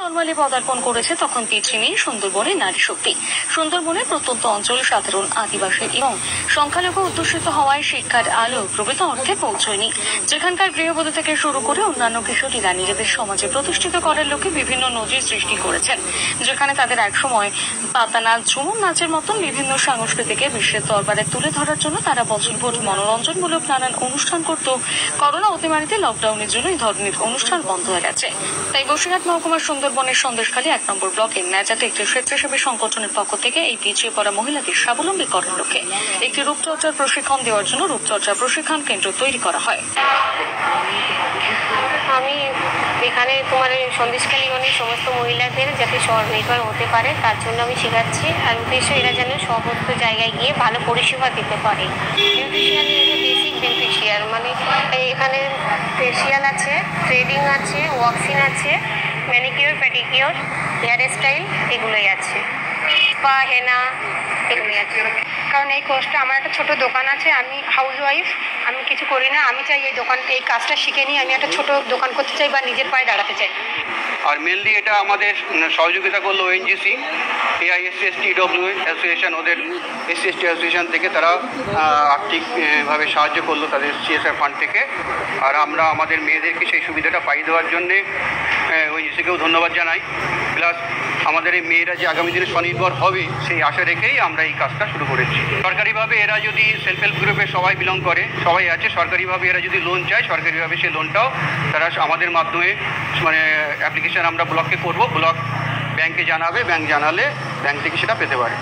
Normally পদার্পণ করেছে তখন পিছিয়ে নেই সুন্দরবনের নারী শক্তি। সুন্দরবনের প্রত্যন্ত অঞ্চল সাধারণ আদিবাসী এবং সংখ্যালঘু অধ্যুষিত হওয়ায় শিক্ষার আলো প্রকৃত অর্থে পৌঁছয়নি। যেখানকার গৃহবধূ থেকে শুরু করে অন্যান্য কিশোরীরা নিজেদের সমাজে প্রতিষ্ঠিত করার লক্ষ্যে বিভিন্ন নজির সৃষ্টি করেছেন, যেখানে তাদের একসময় পাতা নাচ, ঝুমুর নাচের মতন বিভিন্ন সংস্কৃতিকে বিশ্বের দরবারে তুলে ধরার জন্য তারা বছরভর মনোরঞ্জনমূলক নানান অনুষ্ঠান করত। করোনা অতিমারিতে লকডাউনের জন্য এই ধরনের অনুষ্ঠান বন্ধ হয়ে গেছে। তাই বসিরহাট মহকুমার সুন্দরবনের সন্দেশখালী ১ নম্বর ব্লকের ন্যাজাতে একটি স্বেচ্ছাসেবী সংগঠনের পক্ষ থেকে এই পিছিয়ে পড়া মহিলাদের স্বাবলম্বী করার লক্ষ্যে একটি রূপচর্চার প্রশিক্ষণ দেওয়ার জন্য রূপচর্চা প্রশিক্ষণ কেন্দ্র তৈরি করা হয়। আমি এখানে তোমার সন্দেশখালীগণের সমস্ত মহিলাদের যাতে স্বনির্ভর হতে পারে তার জন্য আমি শেখাচ্ছি। আর উদ্দেশ্য এরা যেন সমস্ত জায়গায় গিয়ে ভালো পরিষেবা দিতে পারে। নিউট্রিশিয়ানের বেসিক বেনিফিশিয়ার মানে এখানে ফেসিয়াল আছে, থ্রেডিং আছে, ওয়াক্সিং আছে, ম্যানিকিওর, প্যাডিকিওর, হেয়ার স্টাইল এগুলোই আছে, স্পা, হেনা এগুলোই আছে। কারণ এই কোর্সটা আমার একটা ছোট দোকান আছে, আমি হাউস ওয়াইফ, আমি কিছু করি না। আমি চাই এই কাজটা শিখে নিয়ে আমি একটা ছোট দোকান করতে চাই বা নিজের পায়ে দাঁড়াতে চাই। আর মেনলি এটা আমাদের সহযোগিতা করলো ওএনজিসি, AISSTW অ্যাসোসিয়েশন, ওদের SC/ST অ্যাসোসিয়েশন থেকে তারা আর্থিকভাবে সাহায্য করলো তাদের CSR ফান্ড থেকে। আর আমরা আমাদের মেয়েদেরকে সেই সুবিধাটা পাই দেওয়ার জন্যে ওএনজিসিকেও ধন্যবাদ জানাই। প্লাস আমাদের এই মেয়েরা যে আগামী দিনে স্বনির্ভর হবে সেই আশা রেখেই আমরা এই কাজটা শুরু করেছি। সরকারিভাবে এরা যদি সেলফ হেল্প গ্রুপে সবাই বিলং করে, সবাই আছে, সরকারিভাবে এরা যদি লোন চায় সরকারিভাবে সেই লোনটাও তারা আমাদের মাধ্যমে মানে অ্যাপ্লিকেশন আমরা ব্লককে করব, ব্লক ব্যাংকে জানাবে, ব্যাংক জানালে ব্যাংক থেকে সেটা পেতে পারে।